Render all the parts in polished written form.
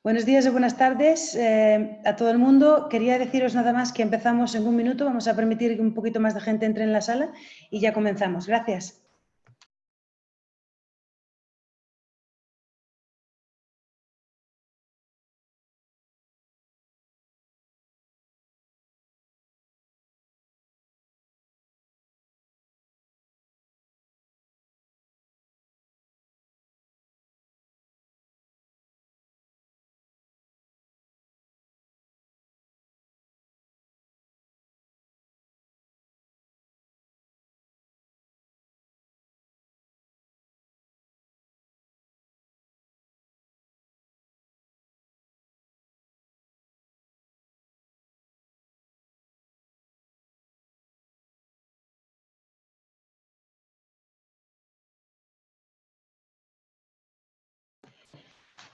Buenos días o buenas tardes a todo el mundo. Quería deciros nada más que empezamos en un minuto. Vamos a permitir que un poquito más de gente entre en la sala y ya comenzamos. Gracias.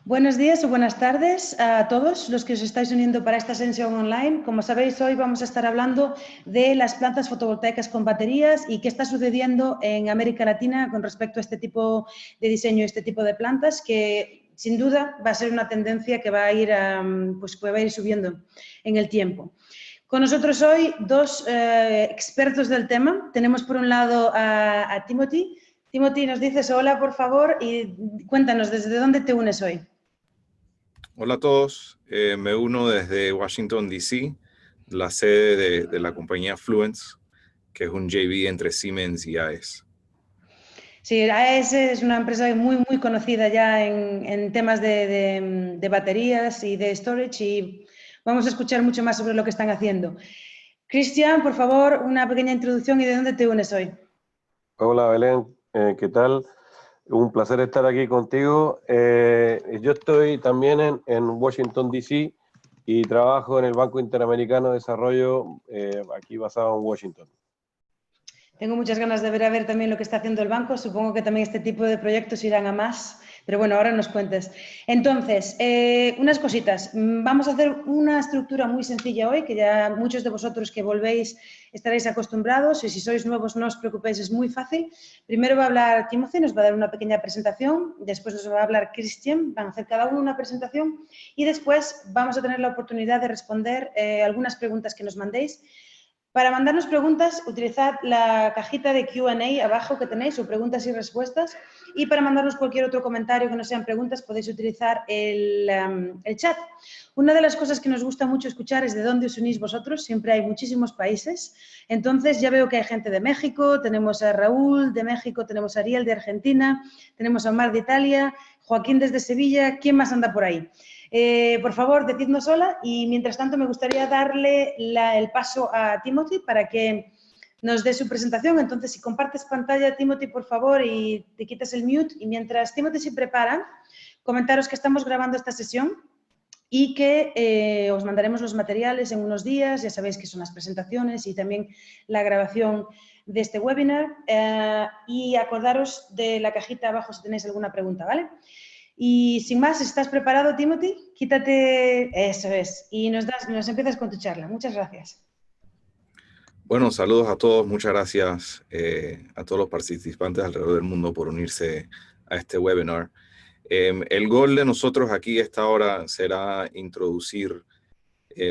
Buenos días o buenas tardes a todos los que os estáis uniendo para esta sesión online. Como sabéis, hoy vamos a estar hablando de las plantas fotovoltaicas con baterías y qué está sucediendo en América Latina con respecto a este tipo de diseño, este tipo de plantas, que sin duda va a ser una tendencia que va a ir, que va a ir subiendo en el tiempo. Con nosotros hoy dos expertos del tema. Tenemos por un lado a Timothy. Timothy, nos dices hola, por favor, y cuéntanos, ¿desde dónde te unes hoy? Hola a todos, me uno desde Washington, D.C., la sede de la compañía Fluence, que es un JV entre Siemens y AES. Sí, AES es una empresa muy conocida ya en temas de baterías y de storage y vamos a escuchar mucho más sobre lo que están haciendo. Cristian, por favor, una pequeña introducción y de dónde te unes hoy. Hola Belén, ¿qué tal? Un placer estar aquí contigo. Yo estoy también en Washington, D.C. y trabajo en el Banco Interamericano de Desarrollo, aquí basado en Washington. Tengo muchas ganas de ver también lo que está haciendo el banco. Supongo que también este tipo de proyectos irán a más, pero bueno, ahora nos cuentes. Entonces, unas cositas. Vamos a hacer una estructura muy sencilla hoy, que ya muchos de vosotros que volvéis estaréis acostumbrados, y si sois nuevos no os preocupéis, es muy fácil. Primero va a hablar Timothy, nos va a dar una pequeña presentación, después nos va a hablar Christian, van a hacer cada uno una presentación y después vamos a tener la oportunidad de responder algunas preguntas que nos mandéis. Para mandarnos preguntas, utilizad la cajita de Q&A abajo que tenéis, o preguntas y respuestas, y para mandarnos cualquier otro comentario que no sean preguntas, podéis utilizar el chat. Una de las cosas que nos gusta mucho escuchar es de dónde os unís vosotros, siempre hay muchísimos países, entonces ya veo que hay gente de México, tenemos a Raúl de México, tenemos a Ariel de Argentina, tenemos a Omar de Italia, Joaquín desde Sevilla, ¿quién más anda por ahí? Por favor, decidnos hola y mientras tanto me gustaría darle el paso a Timothy para que nos dé su presentación. Entonces, si compartes pantalla, Timothy, por favor, y te quitas el mute. Y mientras Timothy se prepara, comentaros que estamos grabando esta sesión y que os mandaremos los materiales en unos días. Ya sabéis que son las presentaciones y también la grabación de este webinar. Y acordaros de la cajita abajo si tenéis alguna pregunta, ¿vale? Y sin más, ¿estás preparado, Timothy? Quítate, eso es, y nos empiezas con tu charla. Muchas gracias. Bueno, saludos a todos, muchas gracias a todos los participantes alrededor del mundo por unirse a este webinar. El gol de nosotros aquí esta hora será introducir,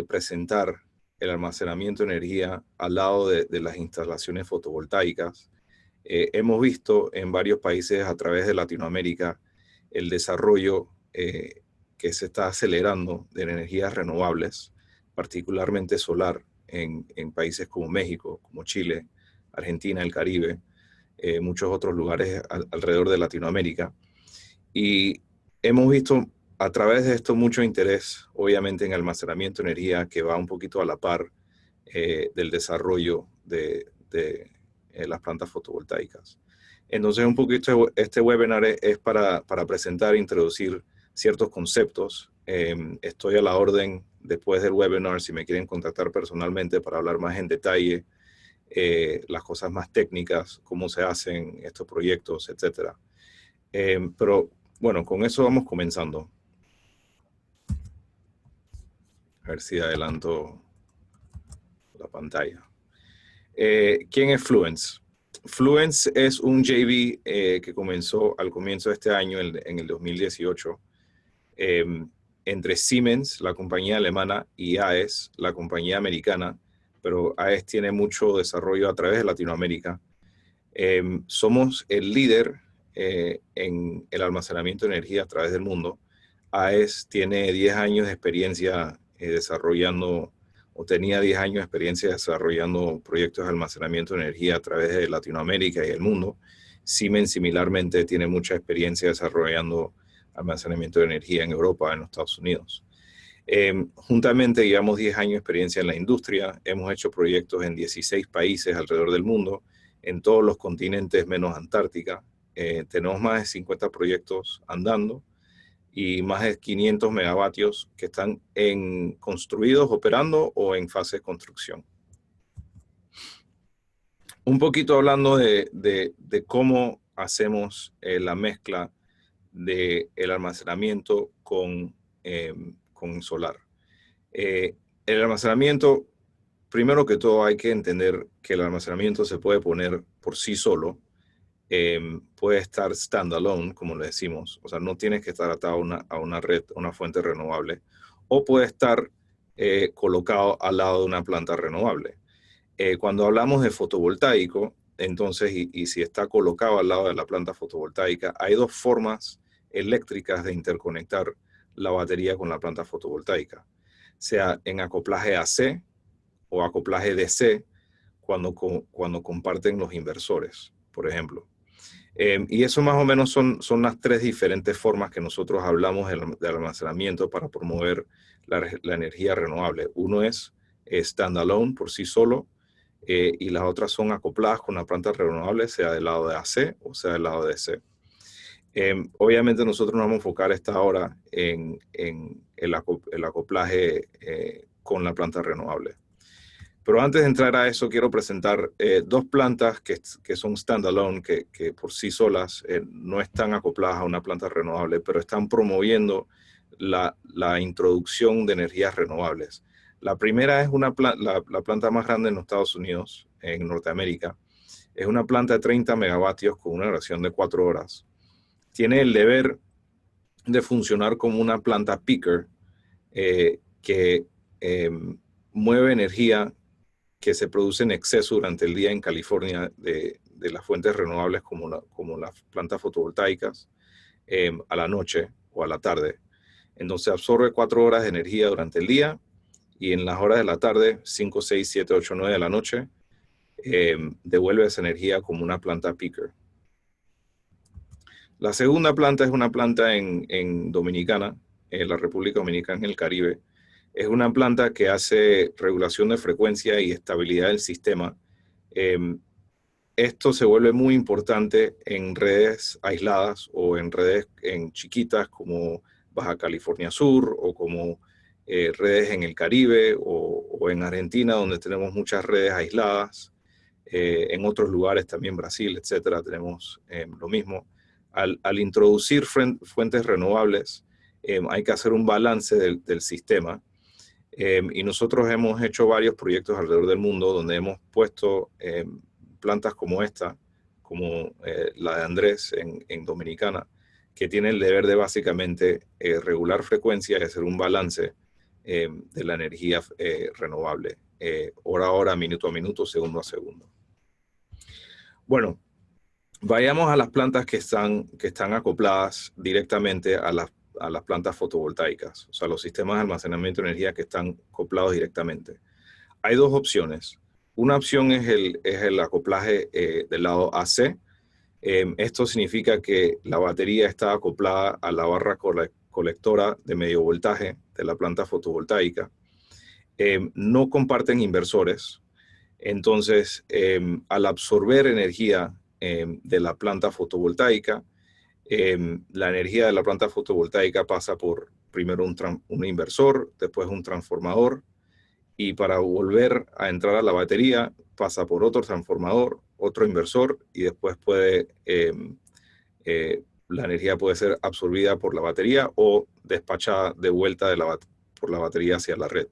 presentar el almacenamiento de energía al lado de las instalaciones fotovoltaicas. Hemos visto en varios países a través de Latinoamérica el desarrollo que se está acelerando de energías renovables, particularmente solar, en países como México, como Chile, Argentina, el Caribe, muchos otros lugares alrededor de Latinoamérica. Y hemos visto a través de esto mucho interés, obviamente, en almacenamiento de energía que va un poquito a la par del desarrollo de las plantas fotovoltaicas. Entonces, un poquito este webinar es para presentar e introducir ciertos conceptos. Estoy a la orden después del webinar si me quieren contactar personalmente para hablar más en detalle las cosas más técnicas, cómo se hacen estos proyectos, etc. Pero bueno, con eso vamos comenzando. A ver si adelanto la pantalla. ¿Quién es Fluence? Fluence es un JV que comenzó al comienzo de este año, en el 2018. entre Siemens, la compañía alemana, y AES, la compañía americana, pero AES tiene mucho desarrollo a través de Latinoamérica. Somos el líder en el almacenamiento de energía a través del mundo. AES tiene 10 años de experiencia desarrollando, o tenía 10 años de experiencia desarrollando proyectos de almacenamiento de energía a través de Latinoamérica y el mundo. Siemens, similarmente, tiene mucha experiencia desarrollando almacenamiento de energía en Europa, en los Estados Unidos. Juntamente llevamos 10 años de experiencia en la industria, hemos hecho proyectos en 16 países alrededor del mundo, en todos los continentes menos Antártica. Tenemos más de 50 proyectos andando y más de 500 megavatios que están construidos, operando o en fase de construcción. Un poquito hablando de cómo hacemos la mezcla del almacenamiento con solar. El almacenamiento, primero que todo hay que entender que el almacenamiento se puede poner por sí solo, puede estar standalone, como le decimos, o sea, no tienes que estar atado a una red, a una fuente renovable, o puede estar colocado al lado de una planta renovable. Cuando hablamos de fotovoltaico, entonces, y si está colocado al lado de la planta fotovoltaica, hay dos formas eléctricas de interconectar la batería con la planta fotovoltaica, sea en acoplaje AC o acoplaje DC, cuando comparten los inversores, por ejemplo. Y eso más o menos son las tres diferentes formas que nosotros hablamos de almacenamiento para promover la energía renovable. Uno es standalone por sí solo, y las otras son acopladas con la planta renovable, sea del lado de AC o sea del lado de DC. Obviamente nosotros nos vamos a enfocar esta hora en el acoplaje con la planta renovable. Pero antes de entrar a eso, quiero presentar dos plantas que son standalone, que por sí solas no están acopladas a una planta renovable, pero están promoviendo la introducción de energías renovables. La primera es la planta más grande en los Estados Unidos, en Norteamérica. Es una planta de 30 megavatios con una duración de 4 horas. Tiene el deber de funcionar como una planta peaker que mueve energía que se produce en exceso durante el día en California de las fuentes renovables como las plantas fotovoltaicas a la noche o a la tarde. Entonces absorbe 4 horas de energía durante el día y en las horas de la tarde, 5, 6, 7, 8, 9 de la noche, devuelve esa energía como una planta peaker. La segunda planta es una planta en Dominicana, en la República Dominicana, en el Caribe. Es una planta que hace regulación de frecuencia y estabilidad del sistema. Esto se vuelve muy importante en redes aisladas o en redes chiquitas como Baja California Sur o como redes en el Caribe o en Argentina, donde tenemos muchas redes aisladas. En otros lugares también, Brasil, etcétera, tenemos lo mismo. Al introducir fuentes renovables, hay que hacer un balance del sistema. Y nosotros hemos hecho varios proyectos alrededor del mundo donde hemos puesto plantas como esta, como la de Andrés en Dominicana, que tiene el deber de básicamente regular frecuencia y hacer un balance de la energía renovable, hora a hora, minuto a minuto, segundo a segundo. Bueno, vayamos a las plantas que están acopladas directamente a las plantas fotovoltaicas, o sea, los sistemas de almacenamiento de energía que están acoplados directamente. Hay dos opciones. Una opción es el acoplaje del lado AC. Esto significa que la batería está acoplada a la barra colectora de medio voltaje de la planta fotovoltaica. No comparten inversores. Entonces, al absorber energía de la planta fotovoltaica, la energía de la planta fotovoltaica pasa por primero un inversor, después un transformador, y para volver a entrar a la batería pasa por otro transformador, otro inversor, y después la energía puede ser absorbida por la batería o despachada de vuelta por la batería hacia la red.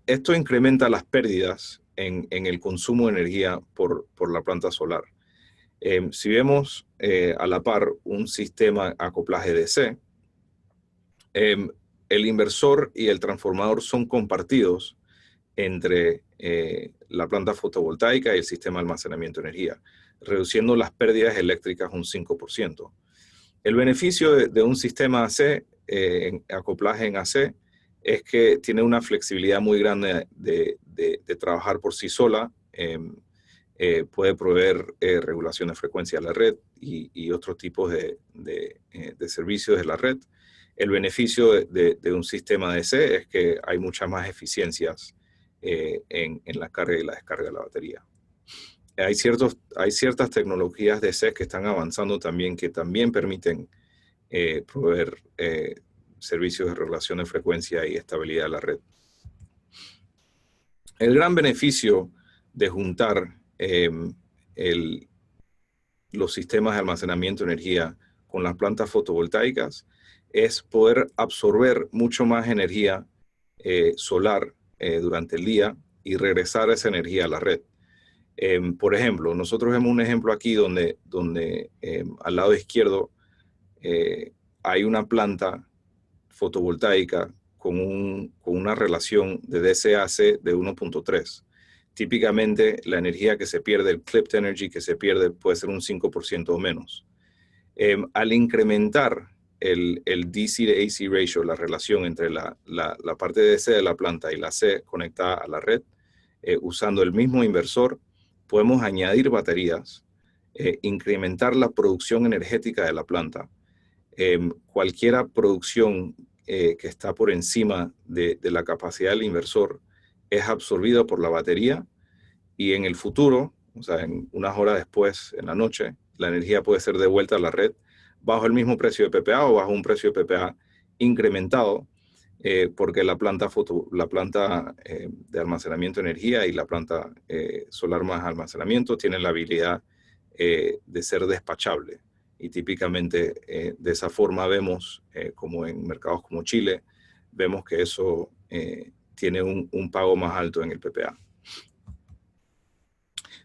Esto incrementa las pérdidas en el consumo de energía por la planta solar. Si vemos a la par un sistema acoplaje DC, el inversor y el transformador son compartidos entre la planta fotovoltaica y el sistema de almacenamiento de energía, reduciendo las pérdidas eléctricas un 5%. El beneficio de un sistema AC, acoplaje en AC, es que tiene una flexibilidad muy grande de trabajar por sí sola. Puede proveer regulación de frecuencia a la red y otros tipos de servicios de la red. El beneficio de un sistema DC es que hay muchas más eficiencias en la carga y la descarga de la batería. Hay ciertas tecnologías DC que están avanzando también, que también permiten proveer servicios de regulación de frecuencia y estabilidad de la red. El gran beneficio de juntar los sistemas de almacenamiento de energía con las plantas fotovoltaicas es poder absorber mucho más energía solar durante el día y regresar esa energía a la red. Por ejemplo, nosotros vemos un ejemplo aquí donde al lado izquierdo hay una planta fotovoltaica con una relación de DC-AC de 1.3. Típicamente la energía que se pierde, el clipped energy que se pierde, puede ser un 5% o menos. Al incrementar el DC de AC ratio, la relación entre la parte de DC de la planta y la C conectada a la red, usando el mismo inversor, podemos añadir baterías, incrementar la producción energética de la planta. Cualquier producción que está por encima de la capacidad del inversor es absorbido por la batería y en el futuro, o sea, en unas horas después, en la noche, la energía puede ser devuelta a la red bajo el mismo precio de PPA o bajo un precio de PPA incrementado porque la planta de almacenamiento de energía y la planta solar más almacenamiento tienen la habilidad de ser despachable. Y típicamente de esa forma vemos, como en mercados como Chile, vemos que eso tiene un pago más alto en el PPA.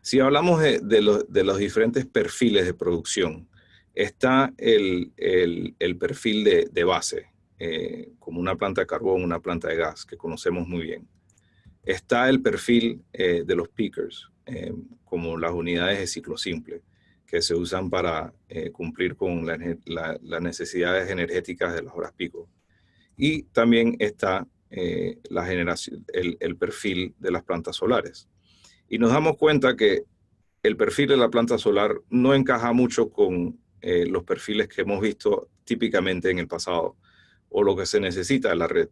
Si hablamos de los diferentes perfiles de producción, está el perfil de base, como una planta de carbón, una planta de gas, que conocemos muy bien. Está el perfil de los peakers, como las unidades de ciclo simple, que se usan para cumplir con las necesidades energéticas de las horas pico. Y también está el perfil de las plantas solares. Y nos damos cuenta que el perfil de la planta solar no encaja mucho con los perfiles que hemos visto típicamente en el pasado o lo que se necesita de la red.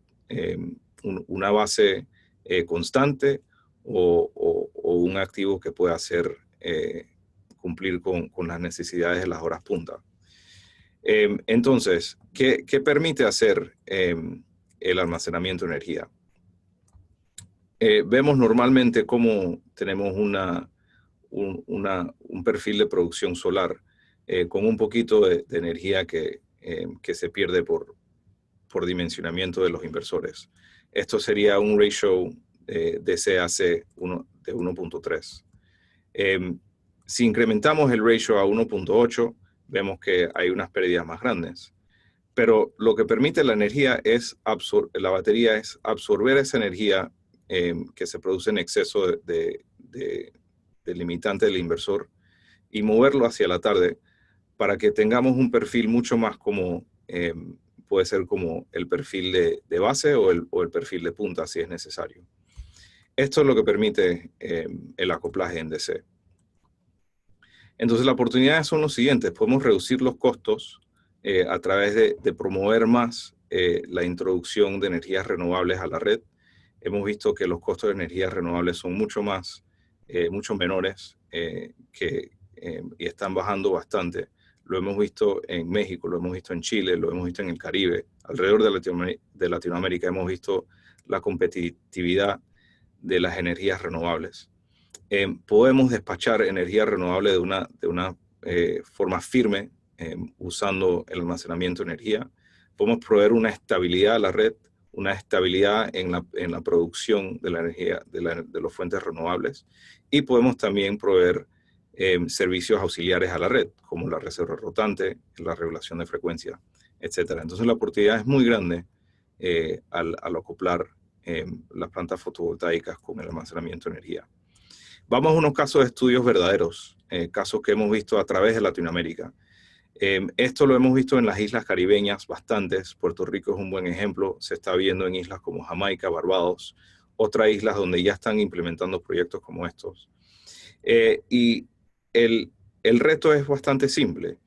Una base constante o un activo que pueda hacer cumplir con las necesidades de las horas punta. Entonces, ¿qué permite hacer el almacenamiento de energía? Vemos normalmente cómo tenemos un perfil de producción solar con un poquito de energía que se pierde por dimensionamiento de los inversores. Esto sería un ratio DC-AC de 1.3. Si incrementamos el ratio a 1.8, vemos que hay unas pérdidas más grandes. Pero lo que permite la energía la batería es absorber esa energía que se produce en exceso del limitante del inversor y moverlo hacia la tarde para que tengamos un perfil mucho más como, puede ser como el perfil de base o el perfil de punta si es necesario. Esto es lo que permite el acoplaje en DC. Entonces las oportunidades son los siguientes. Podemos reducir los costos a través de promover más la introducción de energías renovables a la red. Hemos visto que los costos de energías renovables son mucho menores y están bajando bastante. Lo hemos visto en México, lo hemos visto en Chile, lo hemos visto en el Caribe. Alrededor de Latinoamérica hemos visto la competitividad de las energías renovables. Podemos despachar energía renovable de una forma firme usando el almacenamiento de energía. Podemos proveer una estabilidad a la red, una estabilidad en la producción de la energía de las fuentes renovables y podemos también proveer servicios auxiliares a la red, como la reserva rotante, la regulación de frecuencia etc. Entonces la oportunidad es muy grande al acoplar las plantas fotovoltaicas con el almacenamiento de energía. Vamos a unos casos de estudios verdaderos, casos que hemos visto a través de Latinoamérica. Esto lo hemos visto en las islas caribeñas bastantes. Puerto Rico es un buen ejemplo. Se está viendo en islas como Jamaica, Barbados, otras islas donde ya están implementando proyectos como estos. Y el reto es bastante simple.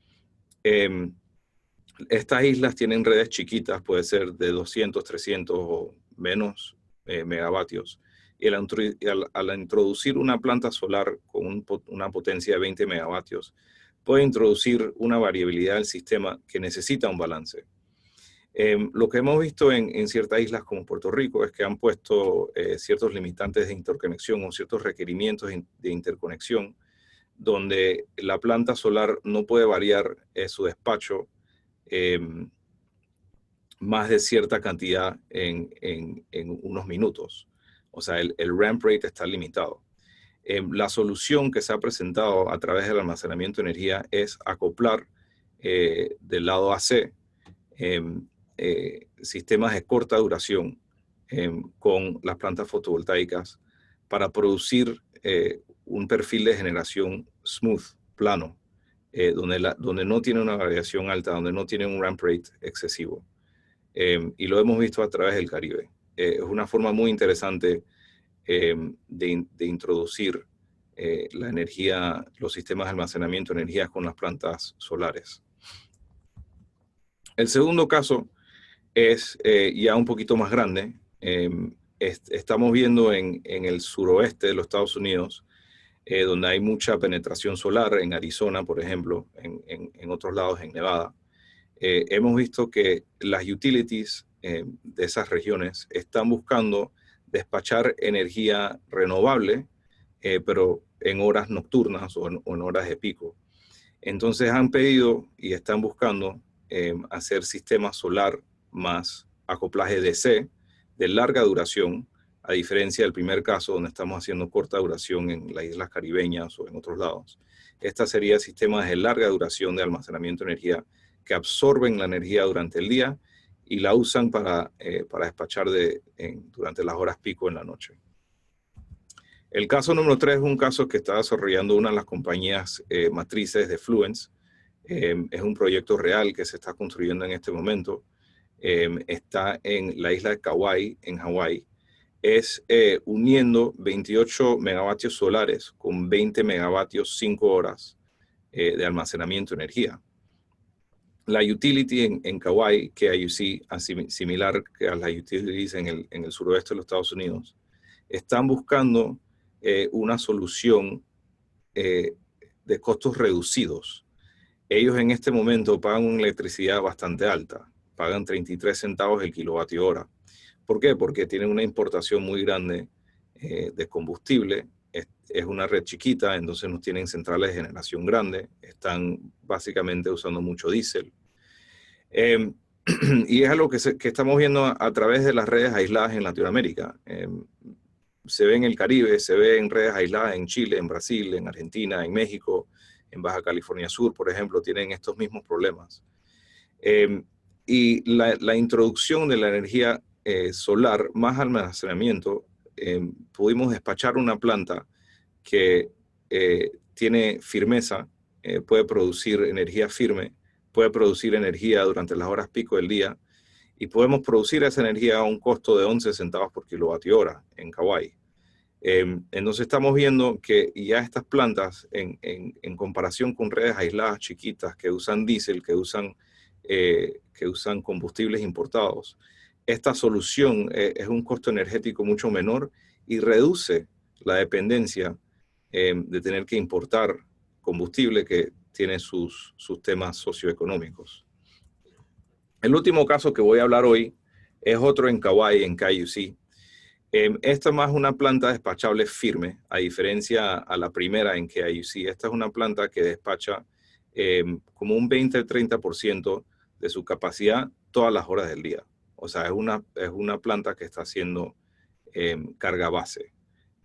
Estas islas tienen redes chiquitas, puede ser de 200, 300 o menos megavatios. Y al introducir una planta solar con una potencia de 20 megavatios, puede introducir una variabilidad del sistema que necesita un balance. Lo que hemos visto en ciertas islas como Puerto Rico es que han puesto ciertos limitantes de interconexión o ciertos requerimientos de interconexión, donde la planta solar no puede variar su despacho más de cierta cantidad en unos minutos. O sea, el ramp rate está limitado. La solución que se ha presentado a través del almacenamiento de energía es acoplar del lado AC sistemas de corta duración con las plantas fotovoltaicas para producir un perfil de generación smooth, plano, donde no tiene una variación alta, donde no tiene un ramp rate excesivo. Y lo hemos visto a través del Caribe. Es una forma muy interesante de introducir la energía, los sistemas de almacenamiento de energía con las plantas solares. El segundo caso es ya un poquito más grande. Estamos viendo en el suroeste de los Estados Unidos, donde hay mucha penetración solar, en Arizona, por ejemplo, en otros lados, en Nevada. Hemos visto que las utilities de esas regiones están buscando despachar energía renovable, pero en horas nocturnas o en horas de pico. Entonces han pedido y están buscando hacer sistemas solar más acoplaje DC de larga duración, a diferencia del primer caso donde estamos haciendo corta duración en las islas caribeñas o en otros lados. Esta sería sistemas de larga duración de almacenamiento de energía que absorben la energía durante el día y la usan para despachar durante las horas pico en la noche. El caso número 3 es un caso que está desarrollando una de las compañías matrices de Fluence. Es un proyecto real que se está construyendo en este momento. Está en la isla de Kauai, en Hawái. Es uniendo 28 megavatios solares con 20 megavatios 5 horas de almacenamiento de energía. La utility en Kauai, KIUC, similar que a las utilities en el suroeste de los Estados Unidos, están buscando una solución de costos reducidos. Ellos en este momento pagan una electricidad bastante alta, pagan 33 centavos el kilovatio hora. ¿Por qué? Porque tienen una importación muy grande de combustible, es una red chiquita, entonces no tienen centrales de generación grande, están básicamente usando mucho diésel. Y es algo que estamos viendo a través de las redes aisladas en Latinoamérica. Se ve en el Caribe, se ve en redes aisladas en Chile, en Brasil, en Argentina, en México, en Baja California Sur, por ejemplo, tienen estos mismos problemas. Y la introducción de la energía solar más almacenamiento, pudimos despachar una planta que tiene firmeza, puede producir energía firme, puede producir energía durante las horas pico del día, y podemos producir esa energía a un costo de 11 centavos por kilovatio hora en Kauai. Entonces estamos viendo que ya estas plantas, en comparación con redes aisladas chiquitas que usan diésel, que usan combustibles importados, esta solución es un costo energético mucho menor y reduce la dependencia de tener que importar combustible que tiene sus temas socioeconómicos. El último caso que voy a hablar hoy es otro en Kauai, en KIUC. Esta es más una planta despachable firme, a diferencia a la primera en KIUC. Esta es una planta que despacha como un 20-30% de su capacidad todas las horas del día. O sea, es una planta que está haciendo carga base.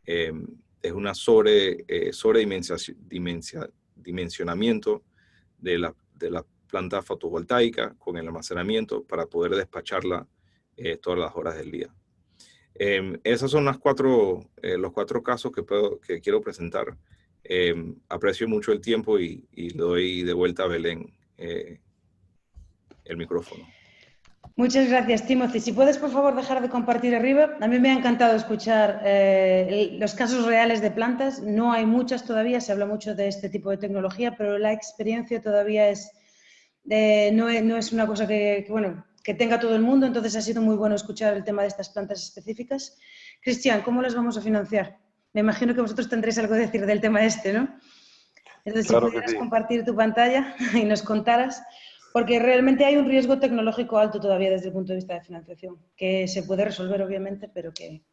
Es una sobredimensionamiento de la planta fotovoltaica con el almacenamiento para poder despacharla todas las horas del día. Esos son los cuatro casos que quiero presentar. Aprecio mucho el tiempo y le doy de vuelta a Belén el micrófono. Muchas gracias, Timothy. Si puedes, por favor, dejar de compartir arriba. A mí me ha encantado escuchar los casos reales de plantas. No hay muchas todavía, se habla mucho de este tipo de tecnología, pero la experiencia todavía no es una cosa que tenga todo el mundo, entonces ha sido muy bueno escuchar el tema de estas plantas específicas. Cristian, ¿cómo las vamos a financiar? Me imagino que vosotros tendréis algo que decir del tema ¿no? Entonces, claro, si pudieras sí. compartir tu pantalla y nos contaras, porque realmente hay un riesgo tecnológico alto todavía desde el punto de vista de financiación, que se puede resolver obviamente, pero que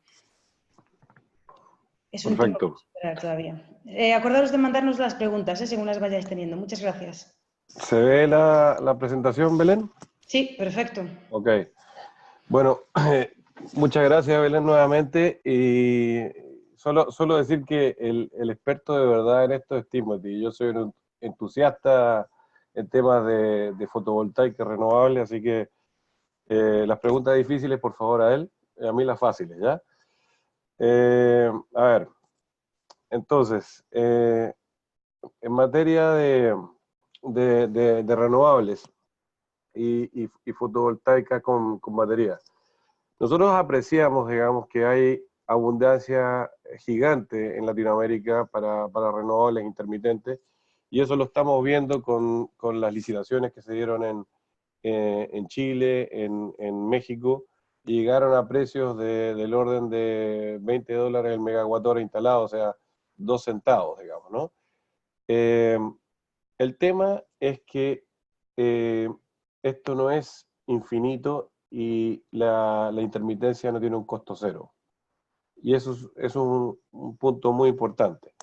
es un tema Perfecto. que superar todavía. Acordaros de mandarnos las preguntas, según las vayáis teniendo. Muchas gracias. ¿Se ve la presentación, Belén? Sí, perfecto. Ok. Bueno, muchas gracias, Belén, nuevamente. Y solo decir que el experto de verdad en esto es Timothy. Yo soy un entusiasta en temas de fotovoltaica renovable, así que las preguntas difíciles, por favor, a él, y a mí las fáciles, ¿ya? A ver, entonces, en materia de renovables y fotovoltaica con batería, nosotros apreciamos, digamos, que hay abundancia gigante en Latinoamérica para renovables intermitentes, y eso lo estamos viendo con las licitaciones que se dieron en Chile, en México, y llegaron a precios del orden de $20 el megawatt hora instalado, o sea, 2 centavos, digamos, ¿no? El tema es que esto no es infinito y la intermitencia no tiene un costo cero. Y eso es un punto muy importante.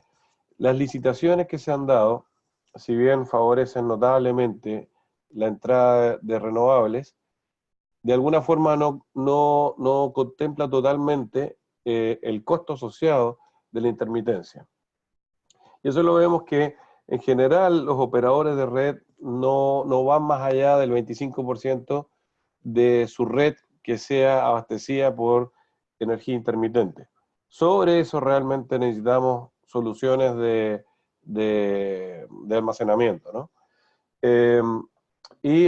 Las licitaciones que se han dado, si bien favorecen notablemente la entrada de renovables, de alguna forma no contempla totalmente el costo asociado de la intermitencia. Y eso lo vemos que en general los operadores de red no van más allá del 25% de su red que sea abastecida por energía intermitente. Sobre eso realmente necesitamos soluciones de almacenamiento, ¿no? Y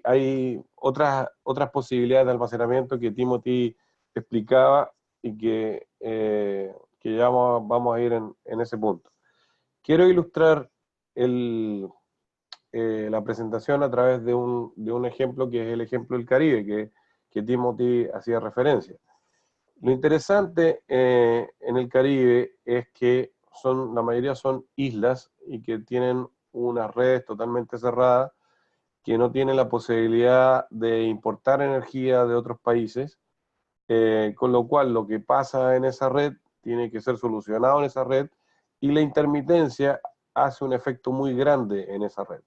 hay otras posibilidades de almacenamiento que Timothy explicaba y que ya vamos a ir en ese punto. Quiero ilustrar la presentación a través de un ejemplo que es el ejemplo del Caribe, que Timothy hacía referencia. Lo interesante en el Caribe es que la mayoría son islas y que tienen unas redes totalmente cerradas, que no tienen la posibilidad de importar energía de otros países, con lo cual lo que pasa en esa red tiene que ser solucionado en esa red, y la intermitencia hace un efecto muy grande en esa red.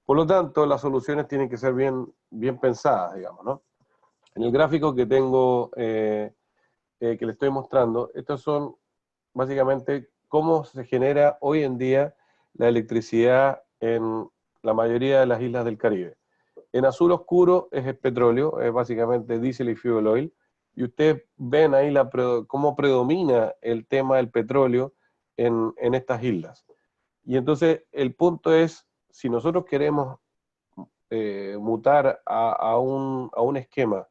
Por lo tanto, las soluciones tienen que ser bien pensadas, digamos, ¿no? En el gráfico que tengo, que le estoy mostrando, estos son básicamente cómo se genera hoy en día la electricidad en la mayoría de las islas del Caribe. En azul oscuro es el petróleo, es básicamente diésel y fuel oil, y ustedes ven ahí cómo predomina el tema del petróleo en estas islas. Y entonces el punto es, si nosotros queremos mutar a un esquema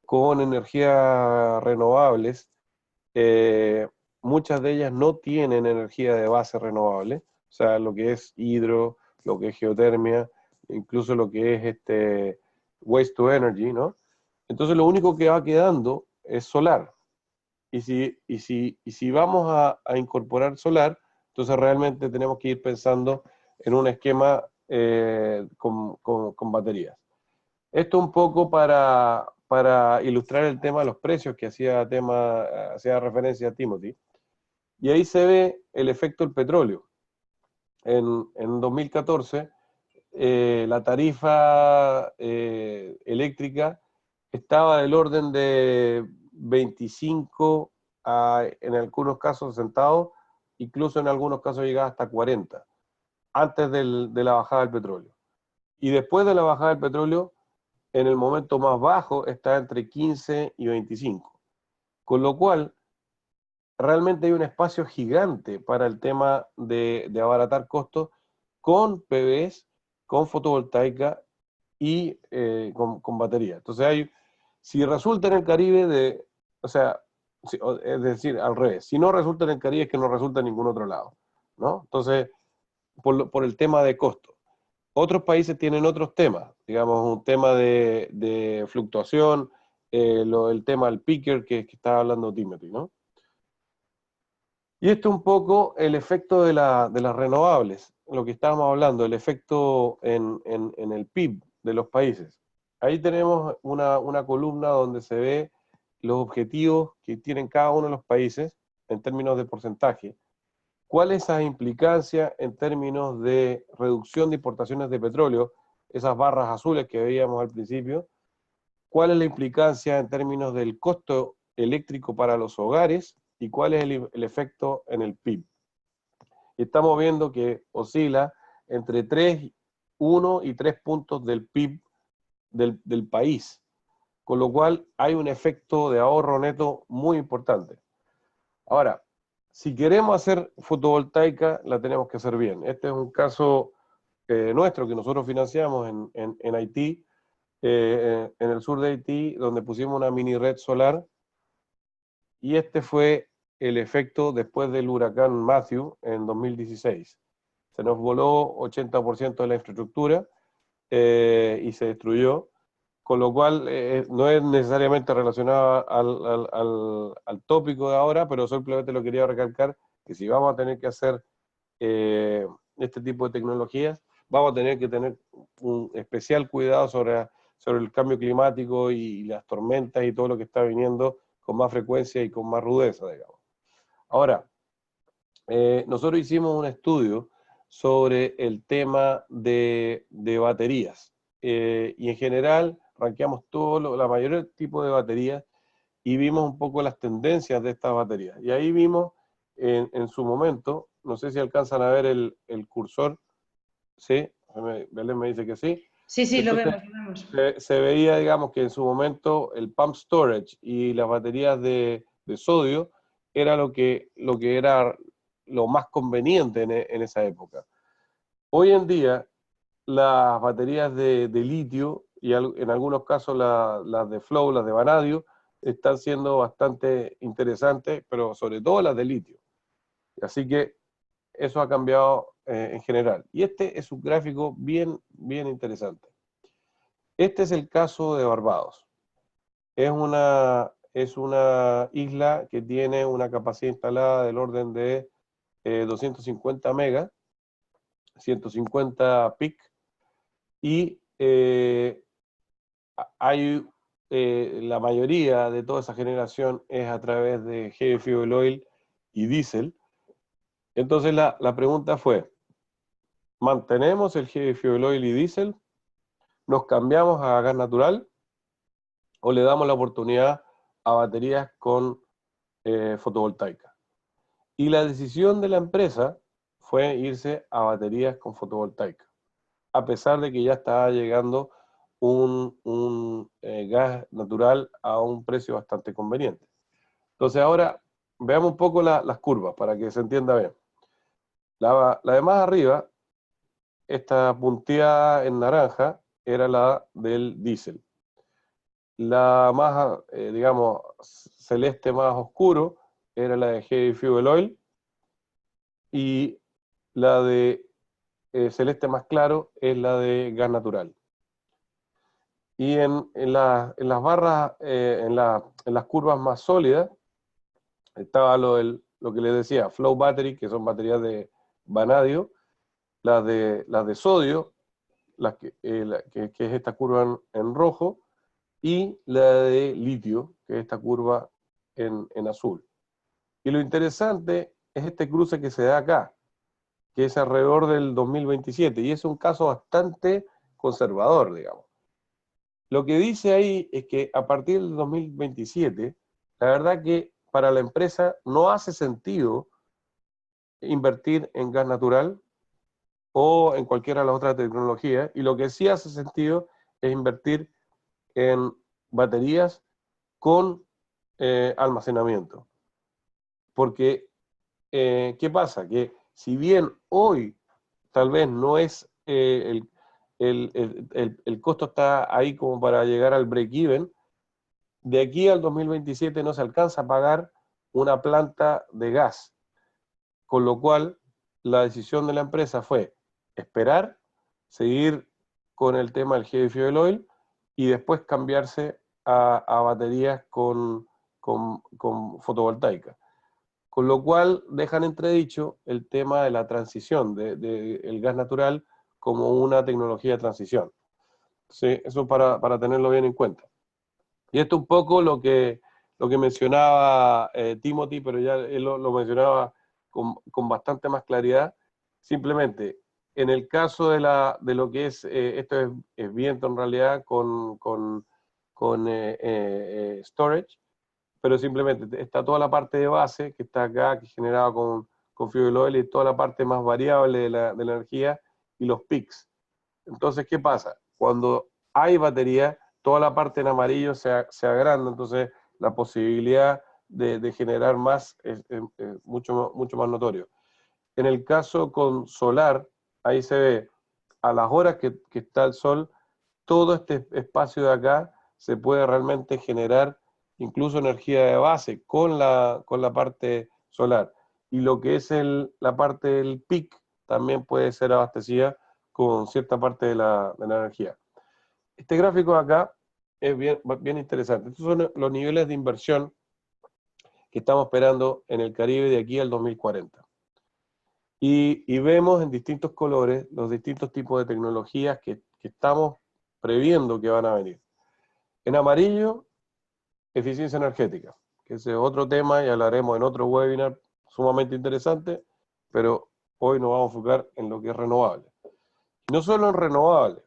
con energías renovables, muchas de ellas no tienen energía de base renovable, o sea, lo que es hidro, lo que es geotermia, incluso lo que es waste to energy, ¿no? Entonces lo único que va quedando es solar. Y si vamos a incorporar solar, entonces realmente tenemos que ir pensando en un esquema con baterías. Esto un poco para ilustrar el tema de los precios que hacía referencia a Timothy. Y ahí se ve el efecto del petróleo. En 2014, la tarifa eléctrica estaba del orden de 25 en algunos casos centavos, incluso en algunos casos llegaba hasta 40. antes de la bajada del petróleo. Y después de la bajada del petróleo, en el momento más bajo está entre 15 y 25. Con lo cual, realmente hay un espacio gigante para el tema de abaratar costos con PVs, con fotovoltaica y con batería. Entonces, si resulta en el Caribe, o sea, es decir, al revés, si no resulta en el Caribe es que no resulta en ningún otro lado, ¿no? Entonces, por el tema de costo. Otros países tienen otros temas, digamos, un tema de fluctuación, el tema del picker que estaba hablando Timothy, ¿no? Y esto es un poco el efecto de las renovables, lo que estábamos hablando, el efecto en el PIB de los países. Ahí tenemos una columna donde se ve los objetivos que tienen cada uno de los países en términos de porcentaje. ¿Cuál es esa implicancia en términos de reducción de importaciones de petróleo? Esas barras azules que veíamos al principio. ¿Cuál es la implicancia en términos del costo eléctrico para los hogares? ¿Y cuál es el efecto en el PIB? Y estamos viendo que oscila entre 1 y 3 puntos del PIB del país, con lo cual hay un efecto de ahorro neto muy importante. Ahora, si queremos hacer fotovoltaica, la tenemos que hacer bien. Este es un caso nuestro que nosotros financiamos en Haití, en el sur de Haití, donde pusimos una mini red solar, y este fue el efecto después del huracán Matthew en 2016. Se nos voló 80% de la infraestructura y se destruyó, con lo cual no es necesariamente relacionado al tópico de ahora, pero simplemente lo quería recalcar, que si vamos a tener que hacer este tipo de tecnologías, vamos a tener que tener un especial cuidado sobre el cambio climático y las tormentas y todo lo que está viniendo con más frecuencia y con más rudeza, digamos. Ahora, nosotros hicimos un estudio sobre el tema de baterías, y en general rankeamos la mayoría tipo de baterías y vimos un poco las tendencias de estas baterías. Y ahí vimos en su momento, no sé si alcanzan a ver el cursor, ¿sí? Belén me dice que sí. Sí, sí, Entonces, lo vemos. se veía, digamos, que en su momento el pump storage y las baterías de sodio era lo que era lo más conveniente en esa época. Hoy en día, las baterías de litio y en algunos casos las de flow, las de vanadio, están siendo bastante interesantes, pero sobre todo las de litio. Así que eso ha cambiado en general. Y este es un gráfico bien, bien interesante. Este es el caso de Barbados. Es una isla que tiene una capacidad instalada del orden de 250 megas, 150 peak, y la mayoría de toda esa generación es a través de heavy fuel oil y diésel. Entonces la pregunta fue, ¿mantenemos el heavy fuel oil y diésel? ¿Nos cambiamos a gas natural? ¿O le damos la oportunidad a baterías con fotovoltaica? Y la decisión de la empresa fue irse a baterías con fotovoltaica, a pesar de que ya estaba llegando un gas natural a un precio bastante conveniente. Entonces ahora veamos un poco las curvas para que se entienda bien. La de más arriba, esta punteada en naranja, era la del diésel. La más, digamos, celeste más oscuro era la de heavy fuel oil, y la de celeste más claro es la de gas natural. Y en las barras, en las curvas más sólidas, estaba lo que les decía, flow battery, que son baterías de vanadio, las de sodio, que es esta curva en rojo, y la de litio, que es esta curva en azul. Y lo interesante es este cruce que se da acá, que es alrededor del 2027, y es un caso bastante conservador, digamos. Lo que dice ahí es que a partir del 2027, la verdad que para la empresa no hace sentido invertir en gas natural, o en cualquiera de las otras tecnologías, y lo que sí hace sentido es invertir en baterías con almacenamiento. Porque, ¿qué pasa? Que si bien hoy tal vez no es el costo está ahí como para llegar al break-even, de aquí al 2027 no se alcanza a pagar una planta de gas, con lo cual la decisión de la empresa fue esperar, seguir con el tema del heavy fuel oil y después cambiarse a baterías con fotovoltaica. Con lo cual dejan entredicho el tema de la transición del gas natural como una tecnología de transición. Sí, eso para tenerlo bien en cuenta. Y esto un poco lo que mencionaba Timothy, pero ya él lo mencionaba con bastante más claridad. Simplemente, en el caso de lo que es, esto es viento en realidad con storage, pero simplemente está toda la parte de base que está acá, que es generada con fuel oil, y toda la parte más variable de la energía y los peaks. Entonces, ¿qué pasa? Cuando hay batería, toda la parte en amarillo se agranda, entonces la posibilidad de generar más es mucho más notorio. En el caso con solar, ahí se ve a las horas que está el sol, todo este espacio de acá se puede realmente generar incluso energía de base con la parte solar. Y lo que es la parte del peak también puede ser abastecida con cierta parte de la energía. Este gráfico de acá es bien interesante. Estos son los niveles de inversión que estamos esperando en el Caribe de aquí al 2040. Y vemos en distintos colores los distintos tipos de tecnologías que estamos previendo que van a venir. En amarillo, eficiencia energética, que ese es otro tema y hablaremos en otro webinar sumamente interesante, pero hoy nos vamos a enfocar en lo que es renovable. Y no solo en renovable,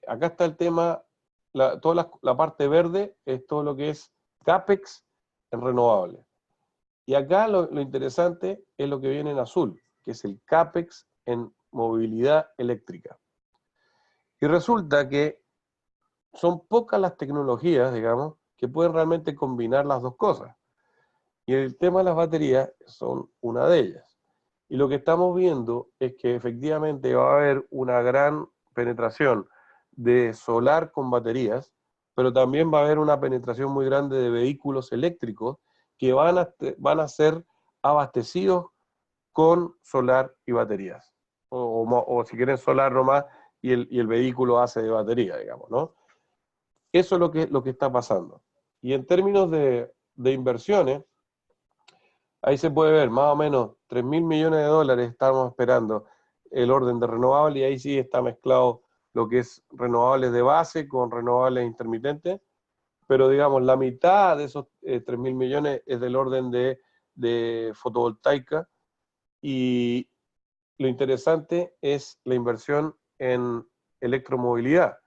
acá está el tema, toda la parte verde es todo lo que es CAPEX en renovable. Y acá lo interesante es lo que viene en azul, que es el CAPEX en movilidad eléctrica. Y resulta que son pocas las tecnologías, digamos, que pueden realmente combinar las dos cosas. Y el tema de las baterías son una de ellas. Y lo que estamos viendo es que efectivamente va a haber una gran penetración de solar con baterías, pero también va a haber una penetración muy grande de vehículos eléctricos que van a ser abastecidos con solar y baterías. O si quieren solar nomás y el vehículo hace de batería, digamos, ¿no? Eso es lo que está pasando. Y en términos de inversiones, ahí se puede ver más o menos 3.000 millones de dólares estamos esperando el orden de renovable, y ahí sí está mezclado lo que es renovables de base con renovables intermitentes, pero digamos la mitad de esos 3.000 millones es del orden de fotovoltaica, y lo interesante es la inversión en electromovilidad,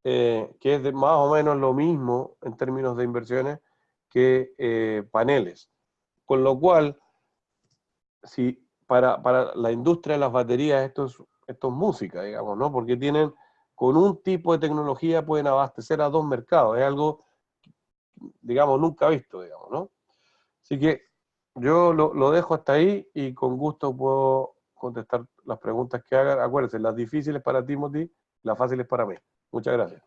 que es más o menos lo mismo en términos de inversiones que paneles. Con lo cual, si para la industria de las baterías esto es música, digamos, ¿no? Porque con un tipo de tecnología pueden abastecer a dos mercados. Es algo, digamos, nunca visto, digamos, ¿no? Así que yo lo dejo hasta ahí y con gusto puedo contestar las preguntas que hagan. Acuérdense, las difíciles para Timothy, las fáciles para mí. Muchas gracias.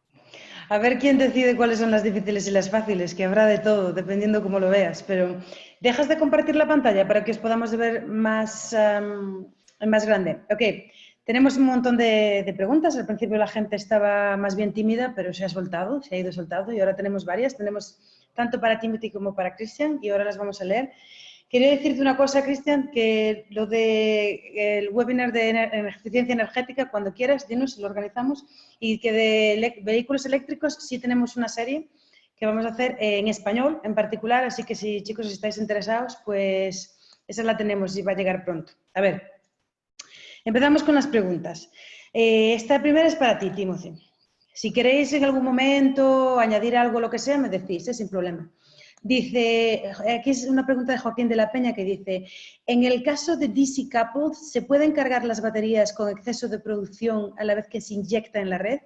A ver quién decide cuáles son las difíciles y las fáciles, que habrá de todo, dependiendo cómo lo veas. Pero dejas de compartir la pantalla para que os podamos ver más grande. Ok, tenemos un montón de preguntas. Al principio la gente estaba más bien tímida, pero se ha ido soltando, y ahora tenemos varias. Tenemos tanto para Timothy como para Christian, y ahora las vamos a leer. Quería decirte una cosa, Cristian, que lo del webinar de eficiencia energética, cuando quieras, dinos, lo organizamos, y que de vehículos eléctricos sí tenemos una serie que vamos a hacer en español en particular, así que si, chicos, si estáis interesados, pues esa la tenemos y va a llegar pronto. A ver, empezamos con las preguntas. Esta primera es para ti, Timothy. Si queréis en algún momento añadir algo, lo que sea, me decís, sin problema. Dice, aquí es una pregunta de Joaquín de la Peña que dice, en el caso de DC coupled, ¿se pueden cargar las baterías con exceso de producción a la vez que se inyecta en la red?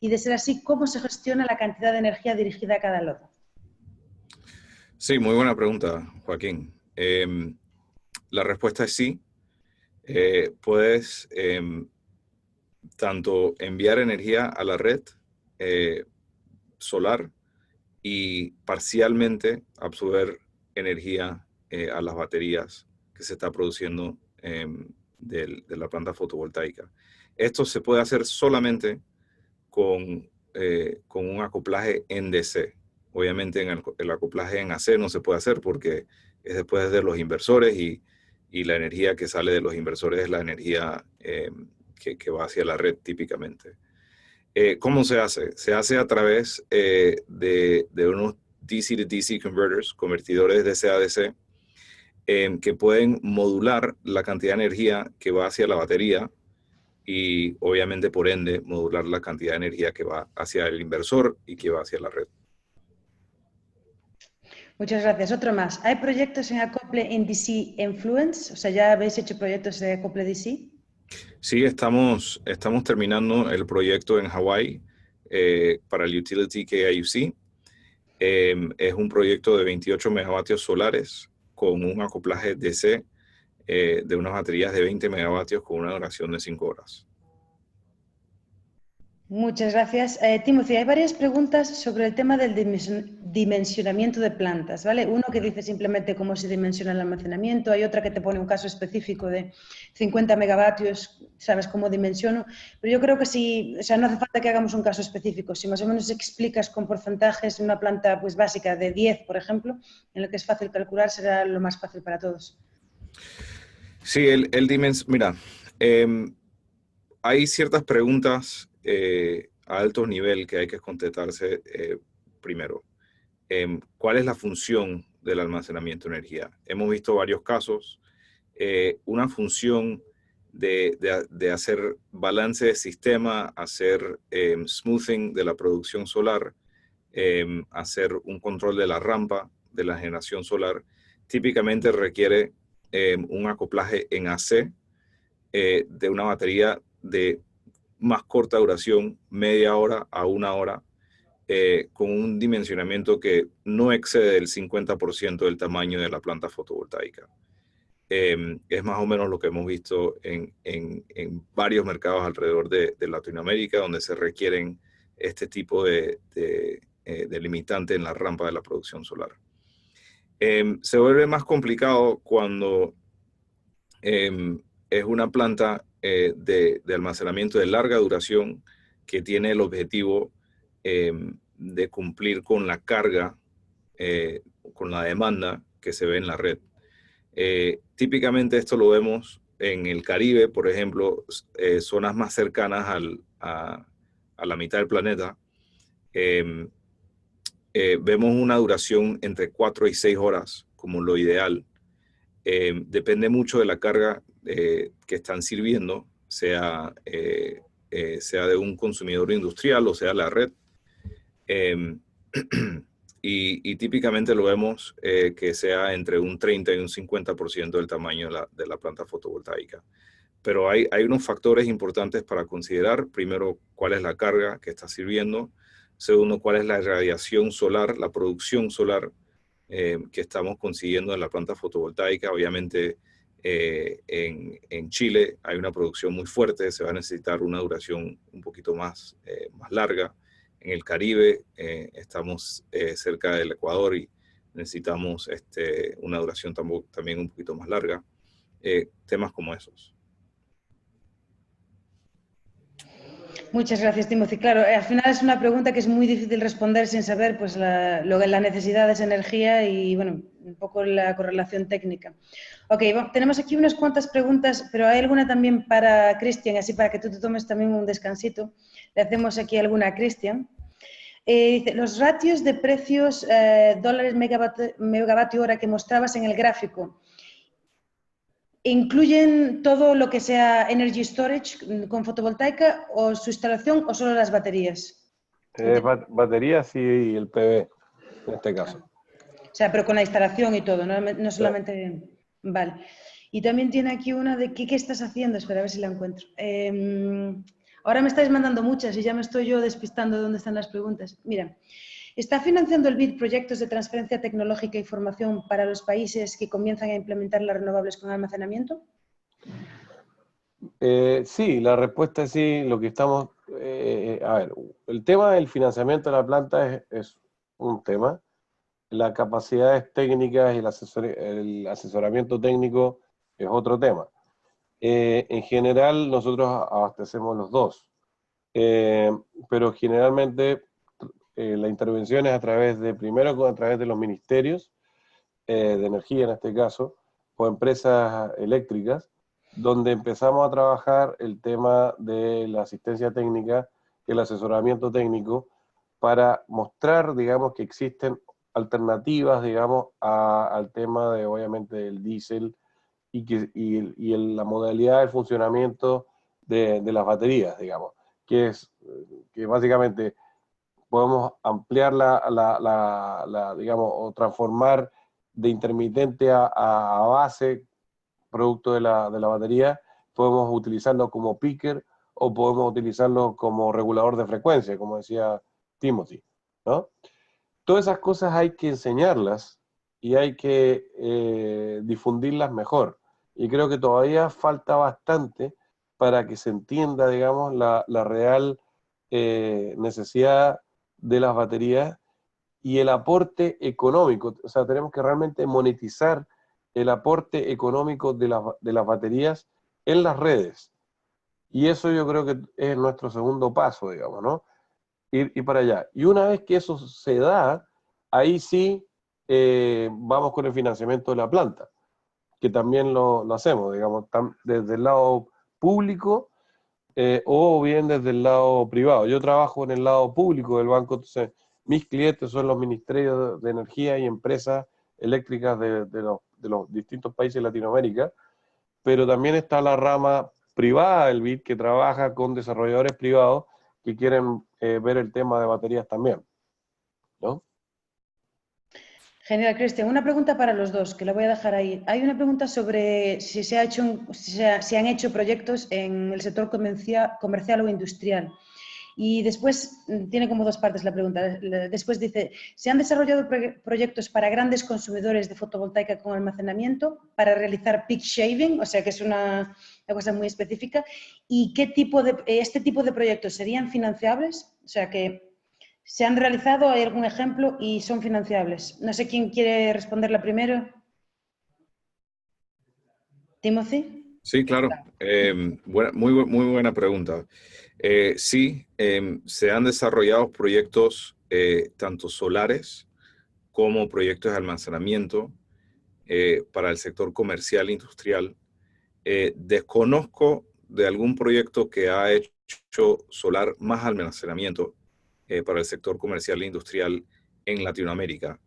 Y de ser así, ¿cómo se gestiona la cantidad de energía dirigida a cada lodo? Sí, muy buena pregunta, Joaquín. La respuesta es sí. Puedes tanto enviar energía a la red solar y parcialmente absorber energía a las baterías que se está produciendo de la planta fotovoltaica. Esto se puede hacer solamente con un acoplaje en DC. Obviamente el acoplaje en AC no se puede hacer porque es después de los inversores y la energía que sale de los inversores es la energía que va hacia la red típicamente. ¿Cómo se hace? Se hace a través de unos DC-to-DC converters, convertidores DC a DC, que pueden modular la cantidad de energía que va hacia la batería y obviamente por ende modular la cantidad de energía que va hacia el inversor y que va hacia la red. Muchas gracias. Otro más. ¿Hay proyectos en acople en DC Influence? O sea, ¿ya habéis hecho proyectos de acople DC? Sí, estamos terminando el proyecto en Hawái para el Utility KIUC. Es un proyecto de 28 megavatios solares con un acoplaje DC de unas baterías de 20 megavatios con una duración de 5 horas. Muchas gracias. Timothy, hay varias preguntas sobre el tema del dimensionamiento de plantas, ¿vale? Uno que dice simplemente cómo se dimensiona el almacenamiento, hay otra que te pone un caso específico de 50 megavatios, sabes cómo dimensiono, pero yo creo que sí, o sea, no hace falta que hagamos un caso específico, si más o menos explicas con porcentajes una planta pues básica de 10, por ejemplo, en lo que es fácil calcular, será lo más fácil para todos. Sí, mira, hay ciertas preguntas a alto nivel que hay que contestarse primero. ¿Cuál es la función del almacenamiento de energía? Hemos visto varios casos. Una función de hacer balance de sistema, hacer smoothing de la producción solar, hacer un control de la rampa de la generación solar, típicamente requiere un acoplaje en AC de una batería de más corta duración, media hora a una hora, con un dimensionamiento que no excede el 50% del tamaño de la planta fotovoltaica. Es más o menos lo que hemos visto en varios mercados alrededor de Latinoamérica, donde se requieren este tipo de limitante en la rampa de la producción solar. Se vuelve más complicado cuando es una planta de almacenamiento de larga duración que tiene el objetivo de cumplir con la carga, con la demanda que se ve en la red. Típicamente esto lo vemos en el Caribe, por ejemplo, zonas más cercanas a la mitad del planeta. Vemos una duración entre 4 y 6 horas como lo ideal. Depende mucho de la carga que están sirviendo, sea de un consumidor industrial o sea la red. Y típicamente lo vemos que sea entre un 30 y un 50% del tamaño de la planta fotovoltaica. Pero hay unos factores importantes para considerar. Primero, cuál es la carga que está sirviendo. Segundo, cuál es la radiación solar, la producción solar que estamos consiguiendo en la planta fotovoltaica. Obviamente, en Chile hay una producción muy fuerte, se va a necesitar una duración un poquito más larga. En el Caribe estamos cerca del Ecuador y necesitamos una duración también un poquito más larga. Temas como esos. Muchas gracias, Timothy. Claro, al final es una pregunta que es muy difícil responder sin saber pues, la necesidad de esa energía y bueno, un poco la correlación técnica. Ok, tenemos aquí unas cuantas preguntas, pero hay alguna también para Cristian, así para que tú te tomes también un descansito. Le hacemos aquí alguna a Cristian. Dice, los ratios de precios dólares megavatio hora que mostrabas en el gráfico, ¿incluyen todo lo que sea energy storage con fotovoltaica o su instalación o solo las baterías? Baterías y el PV en este caso. O sea, pero con la instalación y todo, no solamente... Vale. Y también tiene aquí una de ¿qué estás haciendo? Espera, a ver si la encuentro. Ahora me estáis mandando muchas y ya me estoy yo despistando de dónde están las preguntas. Mira, ¿está financiando el BID proyectos de transferencia tecnológica y formación para los países que comienzan a implementar las renovables con almacenamiento? Sí, la respuesta es sí. Lo que estamos... a ver, el tema del financiamiento de la planta es un tema. Las capacidades técnicas y el asesoramiento técnico es otro tema. En general, nosotros abastecemos los dos. Pero generalmente la intervención es primero a través de los ministerios de energía en este caso, o empresas eléctricas, donde empezamos a trabajar el tema de la asistencia técnica y el asesoramiento técnico para mostrar, digamos, que existen alternativas, digamos, al tema de, obviamente, del diésel y la modalidad del funcionamiento de las baterías, digamos, que básicamente podemos ampliar digamos, o transformar de intermitente a base, producto de la batería. Podemos utilizarlo como picker o podemos utilizarlo como regulador de frecuencia, como decía Timothy, ¿no? Todas esas cosas hay que enseñarlas y hay que difundirlas mejor. Y creo que todavía falta bastante para que se entienda, digamos, la real necesidad de las baterías y el aporte económico. O sea, tenemos que realmente monetizar el aporte económico de las baterías en las redes. Y eso yo creo que es nuestro segundo paso, digamos, ¿no? Ir para allá. Y una vez que eso se da, ahí sí vamos con el financiamiento de la planta, que también lo hacemos, digamos, desde el lado público o bien desde el lado privado. Yo trabajo en el lado público del banco, entonces mis clientes son los ministerios de energía y empresas eléctricas de los distintos países de Latinoamérica, pero también está la rama privada del BID que trabaja con desarrolladores privados que quieren ver el tema de baterías también, ¿no? Genial, Cristian. Una pregunta para los dos, que la voy a dejar ahí. Hay una pregunta sobre si se han hecho proyectos en el sector comercial o industrial. Y después tiene como dos partes la pregunta. Después dice, ¿se han desarrollado proyectos para grandes consumidores de fotovoltaica con almacenamiento para realizar peak shaving? O sea, que es una cosa muy específica. ¿Y este tipo de proyectos serían financiables? O sea, que ¿se han realizado? ¿Hay algún ejemplo? Y son financiables. No sé quién quiere responderla primero. ¿Timothy? Sí, claro. Muy buena pregunta. Sí, se han desarrollado proyectos tanto solares como proyectos de almacenamiento para el sector comercial e industrial. Desconozco de algún proyecto que ha hecho solar más almacenamiento para el sector comercial e industrial en Latinoamérica.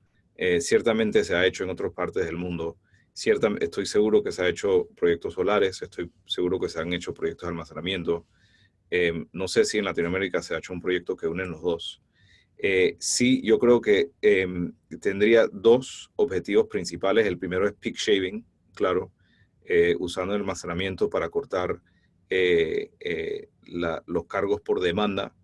Ciertamente se ha hecho en otras partes del mundo. Estoy seguro que se han hecho proyectos solares, estoy seguro que se han hecho proyectos de almacenamiento. No sé si en Latinoamérica se ha hecho un proyecto que une los dos. Sí, yo creo que tendría dos objetivos principales. El primero es peak shaving, claro, usando el almacenamiento para cortar los cargos por demanda.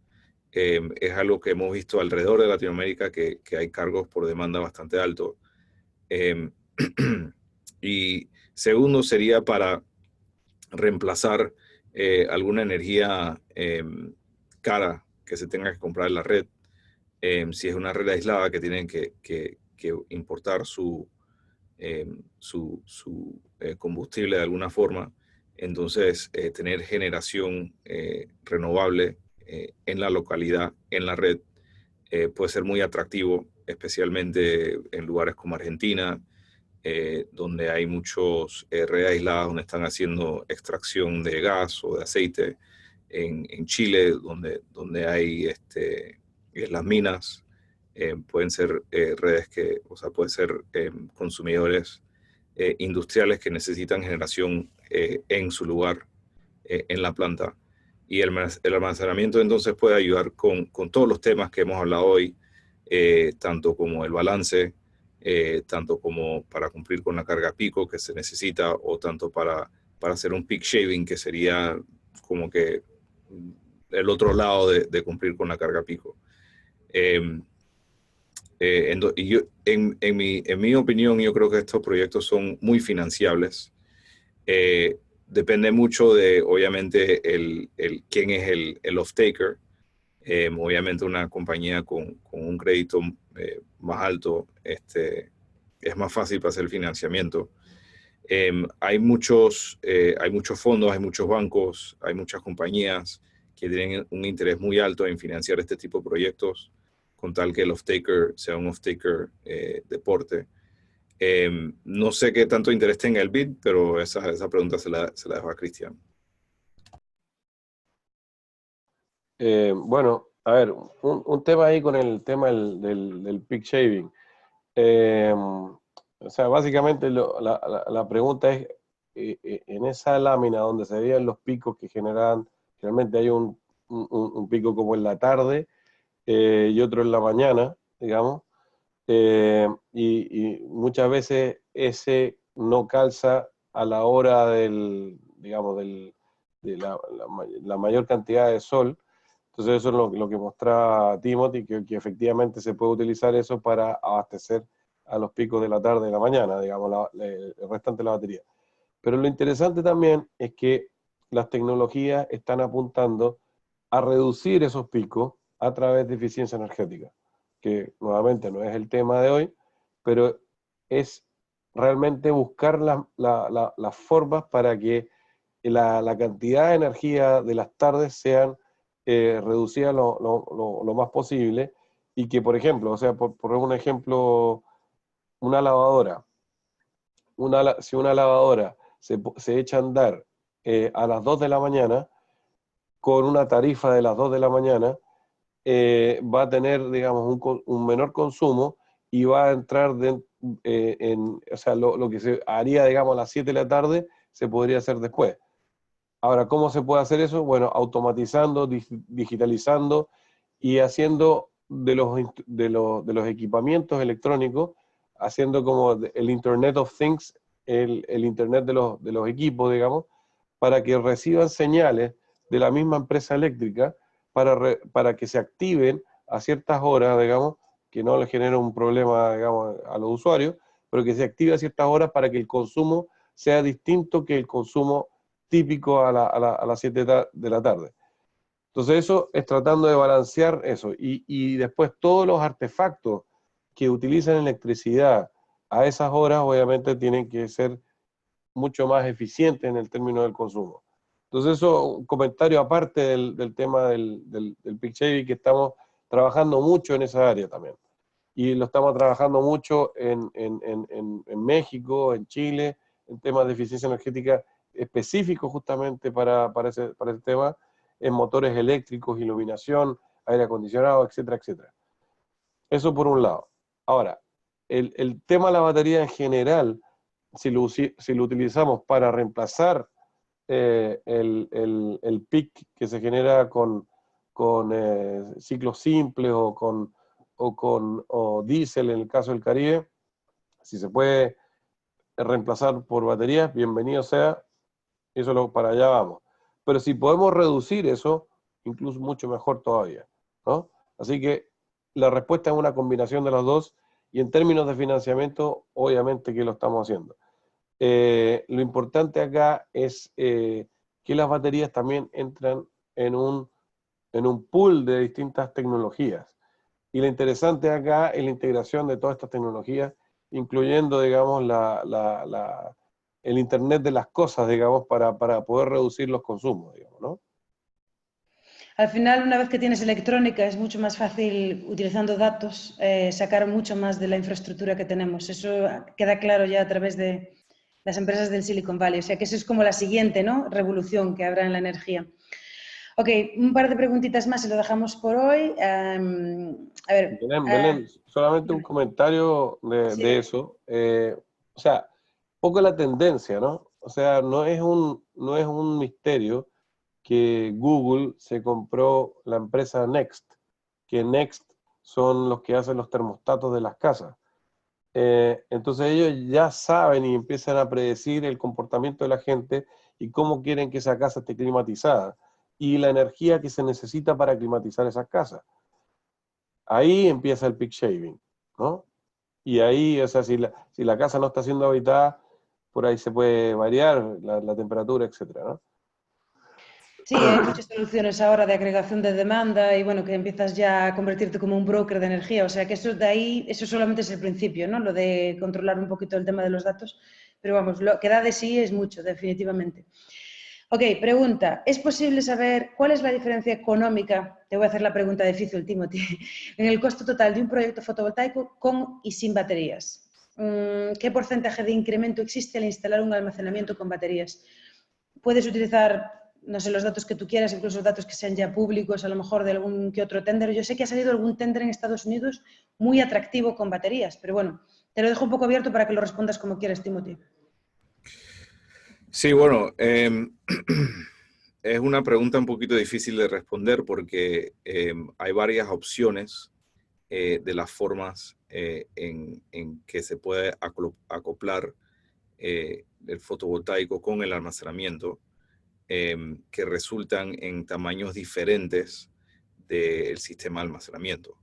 Es algo que hemos visto alrededor de Latinoamérica, que hay cargos por demanda bastante altos. Y segundo sería para reemplazar alguna energía cara que se tenga que comprar en la red. Si es una red aislada que tienen que importar su combustible de alguna forma, entonces tener generación renovable en la localidad, en la red, puede ser muy atractivo, especialmente en lugares como Argentina, donde hay muchos redes aisladas donde están haciendo extracción de gas o de aceite. En Chile, donde hay las minas, pueden ser redes pueden ser consumidores industriales que necesitan generación en su lugar, en la planta. Y el almacenamiento entonces puede ayudar con todos los temas que hemos hablado hoy, tanto como el balance, tanto como para cumplir con la carga pico que se necesita, o tanto para hacer un peak shaving, que sería como que el otro lado de cumplir con la carga pico. En mi opinión, yo creo que estos proyectos son muy financiables. Depende mucho de, obviamente, quién es el off-taker. Obviamente una compañía con un crédito más alto es más fácil para hacer el financiamiento. Hay muchos fondos, hay muchos bancos, hay muchas compañías que tienen un interés muy alto en financiar este tipo de proyectos, con tal que el off-taker sea un off-taker deporte. No sé qué tanto interés tenga el BID, pero esa pregunta se la dejo a Cristian. Bueno, a ver, un tema ahí con el tema del peak shaving. O sea, básicamente la pregunta es, en esa lámina donde se veían los picos que generan, realmente hay un pico como en la tarde y otro en la mañana, digamos, y muchas veces ese no calza a la hora digamos, de la mayor cantidad de sol. Entonces eso es lo que mostraba Timothy, que efectivamente se puede utilizar eso para abastecer a los picos de la tarde y la mañana, digamos, el restante de la batería. Pero lo interesante también es que las tecnologías están apuntando a reducir esos picos a través de eficiencia energética, que nuevamente no es el tema de hoy, pero es realmente buscar las formas para que la cantidad de energía de las tardes sean reducidas lo más posible, y que, por ejemplo, o sea, por un ejemplo, una lavadora, si una lavadora se echa a andar a las 2 de la mañana, con una tarifa de las 2 de la mañana, va a tener, digamos, un menor consumo y va a entrar o sea, lo que se haría, digamos, a las 7 de la tarde, se podría hacer después. Ahora, ¿cómo se puede hacer eso? Bueno, automatizando, digitalizando y haciendo de los equipamientos electrónicos, haciendo como el Internet of Things, el Internet de los equipos, digamos, para que reciban señales de la misma empresa eléctrica para que se activen a ciertas horas, digamos, que no les genere un problema, digamos, a los usuarios, pero que se active a ciertas horas para que el consumo sea distinto que el consumo típico a las 7 de la tarde. Entonces eso es tratando de balancear eso. Y después todos los artefactos que utilizan electricidad a esas horas, obviamente tienen que ser mucho más eficientes en el término del consumo. Entonces eso, un comentario aparte del tema del peak shaving, que estamos trabajando mucho en esa área también. Y lo estamos trabajando mucho en México, en Chile, en temas de eficiencia energética específicos justamente para ese tema, en motores eléctricos, iluminación, aire acondicionado, etcétera, etcétera. Eso por un lado. Ahora, el tema de la batería en general, si lo utilizamos para reemplazar el peak que se genera con ciclos simples o diésel en el caso del Caribe, si se puede reemplazar por baterías, bienvenido sea, eso para allá vamos. Pero si podemos reducir eso, incluso mucho mejor todavía, ¿no? Así que la respuesta es una combinación de los dos, y en términos de financiamiento, obviamente que lo estamos haciendo. Lo importante acá es que las baterías también entran en un pool de distintas tecnologías. Y lo interesante acá es la integración de todas estas tecnologías, incluyendo, digamos, el Internet de las cosas, digamos, para poder reducir los consumos, digamos, ¿no? Al final, una vez que tienes electrónica, es mucho más fácil, utilizando datos, sacar mucho más de la infraestructura que tenemos. Eso queda claro ya a través de las empresas del Silicon Valley. O sea que eso es como la siguiente, ¿no?, revolución que habrá en la energía. Ok, un par de preguntitas más y lo dejamos por hoy. A ver. Belén, solamente un comentario ¿sí? de eso. O sea, poco la tendencia, ¿no? O sea, no es un misterio que Google se compró la empresa Next, que Next son los que hacen los termostatos de las casas. entonces ellos ya saben y empiezan a predecir el comportamiento de la gente y cómo quieren que esa casa esté climatizada y la energía que se necesita para climatizar esas casas. Ahí empieza el peak shaving, ¿no? Y ahí, o sea, si la casa no está siendo habitada, por ahí se puede variar la temperatura, etcétera, ¿no? Sí, hay muchas soluciones ahora de agregación de demanda y bueno, que empiezas ya a convertirte como un broker de energía. O sea que eso de ahí, eso solamente es el principio, ¿no? Lo de controlar un poquito el tema de los datos. Pero vamos, lo que da de sí es mucho, definitivamente. Ok, pregunta. ¿Es posible saber cuál es la diferencia económica? Te voy a hacer la pregunta difícil, Timothy. En el costo total de un proyecto fotovoltaico con y sin baterías. ¿Qué porcentaje de incremento existe al instalar un almacenamiento con baterías? Puedes utilizar, no sé, los datos que tú quieras, incluso los datos que sean ya públicos, a lo mejor de algún que otro tender. Yo sé que ha salido algún tender en Estados Unidos muy atractivo con baterías, pero bueno, te lo dejo un poco abierto para que lo respondas como quieras, Timothy. Sí, bueno, es una pregunta un poquito difícil de responder porque hay varias opciones de las formas en que se puede acoplar el fotovoltaico con el almacenamiento, que resultan en tamaños diferentes del sistema de almacenamiento.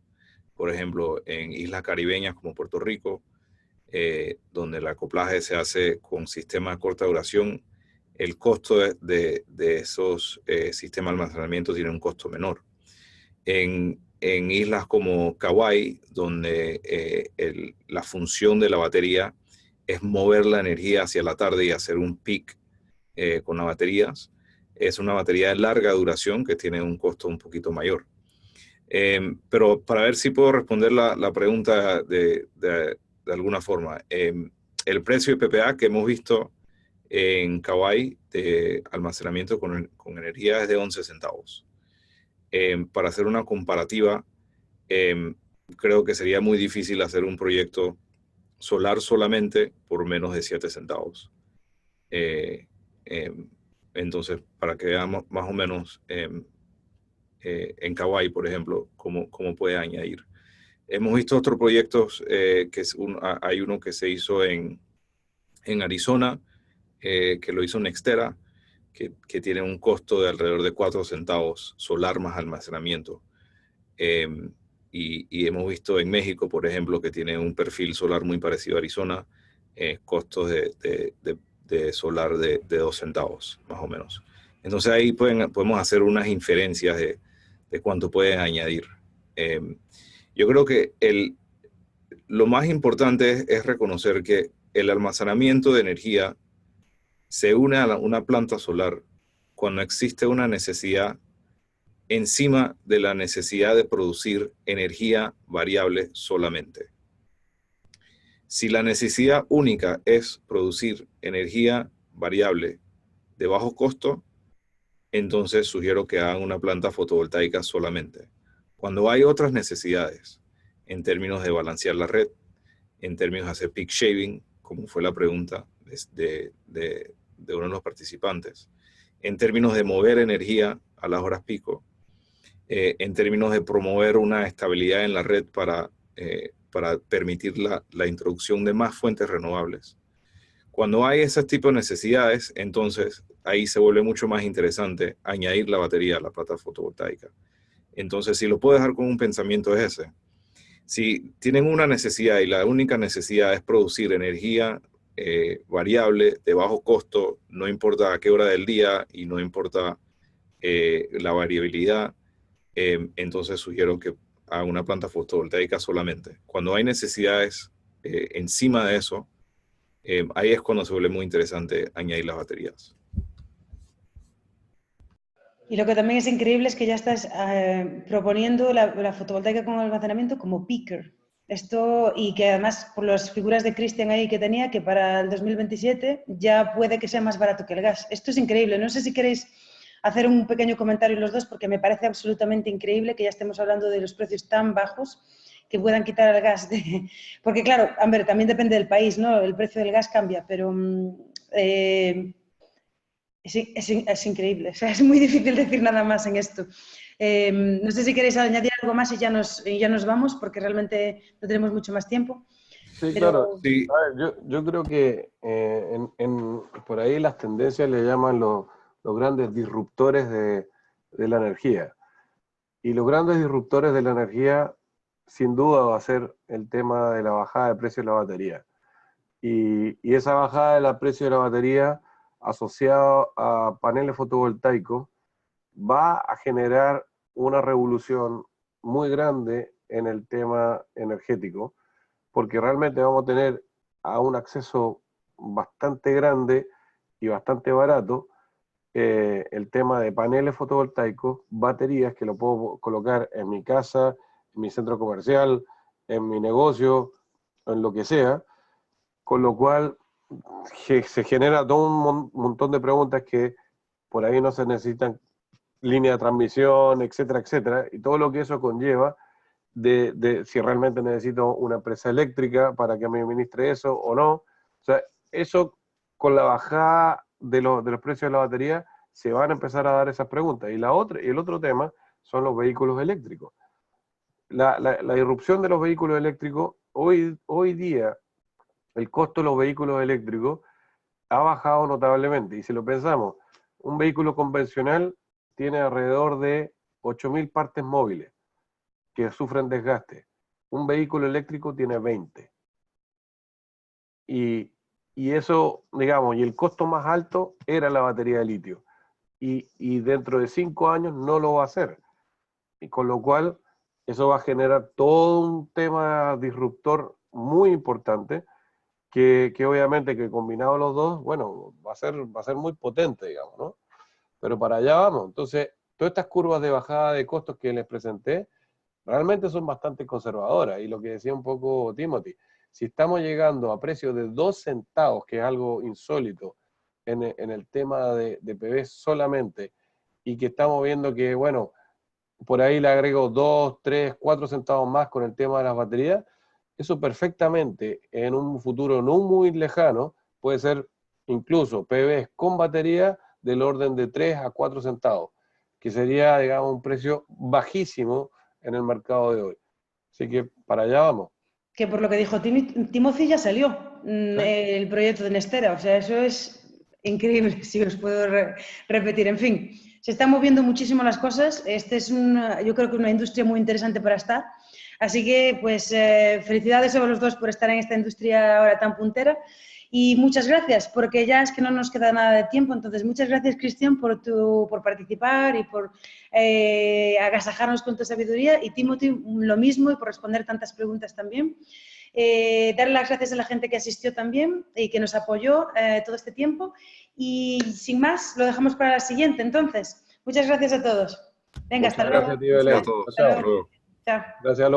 Por ejemplo, en islas caribeñas como Puerto Rico, donde el acoplaje se hace con sistemas de corta duración, el costo de esos sistemas de almacenamiento tiene un costo menor. En islas como Kauai, donde la función de la batería es mover la energía hacia la tarde y hacer un peak con las baterías, es una batería de larga duración que tiene un costo un poquito mayor. Pero para ver si puedo responder la pregunta de alguna forma, el precio de PPA que hemos visto en Kauai de almacenamiento con energía es de 11 centavos. Para hacer una comparativa, creo que sería muy difícil hacer un proyecto solar solamente por menos de 7 centavos. Entonces, para que veamos más o menos en Kauai, por ejemplo, cómo puede añadir. Hemos visto otros proyectos, hay uno que se hizo en Arizona, que lo hizo Nextera, que tiene un costo de alrededor de 4 centavos solar más almacenamiento. Y hemos visto en México, por ejemplo, que tiene un perfil solar muy parecido a Arizona, costos de solar de 2 centavos, más o menos. Entonces ahí podemos hacer unas inferencias de cuánto pueden añadir. Yo creo que lo más importante es reconocer que el almacenamiento de energía se une a una planta solar cuando existe una necesidad encima de la necesidad de producir energía variable solamente. Si la necesidad única es producir energía variable de bajo costo, entonces sugiero que hagan una planta fotovoltaica solamente. Cuando hay otras necesidades, en términos de balancear la red, en términos de hacer peak shaving, como fue la pregunta de uno de los participantes, en términos de mover energía a las horas pico, en términos de promover una estabilidad en la red para permitir la introducción de más fuentes renovables. Cuando hay ese tipo de necesidades, entonces ahí se vuelve mucho más interesante añadir la batería a la planta fotovoltaica. Entonces, si lo puedo dejar con un pensamiento es ese. Si tienen una necesidad y la única necesidad es producir energía variable de bajo costo, no importa a qué hora del día y no importa la variabilidad, entonces sugiero que hagan una planta fotovoltaica solamente. Cuando hay necesidades encima de eso, ahí es cuando se vuelve muy interesante añadir las baterías. Y lo que también es increíble es que ya estás proponiendo la fotovoltaica con almacenamiento como peaker. Esto, y que además por las figuras de Christian ahí que tenía, que para el 2027 ya puede que sea más barato que el gas. Esto es increíble. No sé si queréis hacer un pequeño comentario los dos, porque me parece absolutamente increíble que ya estemos hablando de los precios tan bajos que puedan quitar el gas. Porque claro, a ver, también depende del país, ¿no? El precio del gas cambia, pero es increíble. O sea, es muy difícil decir nada más en esto. No sé si queréis añadir algo más y ya nos vamos, porque realmente no tenemos mucho más tiempo. Sí, Pero, claro. Sí, A ver, yo creo que por ahí las tendencias le llaman los grandes disruptores de la energía. Y los grandes disruptores de la energía, sin duda, va a ser el tema de la bajada de precio de la batería. Y esa bajada del precio de la batería, asociado a paneles fotovoltaicos, va a generar una revolución muy grande en el tema energético, porque realmente vamos a tener a un acceso bastante grande y bastante barato el tema de paneles fotovoltaicos, baterías que lo puedo colocar en mi casa, en mi centro comercial, en mi negocio, en lo que sea, con lo cual se genera todo un montón de preguntas que por ahí no se necesitan línea de transmisión, etcétera, etcétera, y todo lo que eso conlleva de si realmente necesito una empresa eléctrica para que me administre eso o no. O sea, eso con la bajada de los precios de la batería se van a empezar a dar esas preguntas. Y el otro tema son los vehículos eléctricos. La irrupción de los vehículos eléctricos, hoy día el costo de los vehículos eléctricos ha bajado notablemente. Y si lo pensamos, un vehículo convencional tiene alrededor de 8.000 partes móviles que sufren desgaste. Un vehículo eléctrico tiene 20. Y eso, digamos, y el costo más alto era la batería de litio. Y dentro de 5 años no lo va a hacer. Y con lo cual, eso va a generar todo un tema disruptor muy importante que obviamente que combinado los dos, bueno, va a ser muy potente, digamos, ¿no? Pero para allá vamos. Entonces, todas estas curvas de bajada de costos que les presenté, realmente son bastante conservadoras. Y lo que decía un poco Timothy, si estamos llegando a precios de 2 centavos, que es algo insólito en el tema de PV solamente, y que estamos viendo que, bueno, por ahí le agrego 2, 3, 4 centavos más con el tema de las baterías, eso perfectamente en un futuro no muy lejano puede ser incluso PVs con batería del orden de 3 a 4 centavos, que sería, digamos, un precio bajísimo en el mercado de hoy. Así que para allá vamos. que por lo que dijo Timothy ya salió el proyecto de Nestera, o sea, eso es increíble, si os puedo repetir. En fin, se están moviendo muchísimo las cosas, yo creo que es una industria muy interesante para estar, así que pues felicidades a los dos por estar en esta industria ahora tan puntera. Y muchas gracias, porque ya es que no nos queda nada de tiempo. Entonces, muchas gracias, Cristian, por participar y por agasajarnos con tu sabiduría. Y Timothy, lo mismo, y por responder tantas preguntas también. Darle las gracias a la gente que asistió también y que nos apoyó todo este tiempo. Y sin más, lo dejamos para la siguiente. Entonces, muchas gracias a todos. Venga, hasta luego. Gracias, tío Belén. gracias a todos. Hasta Hasta luego. luego. Chao. Gracias a los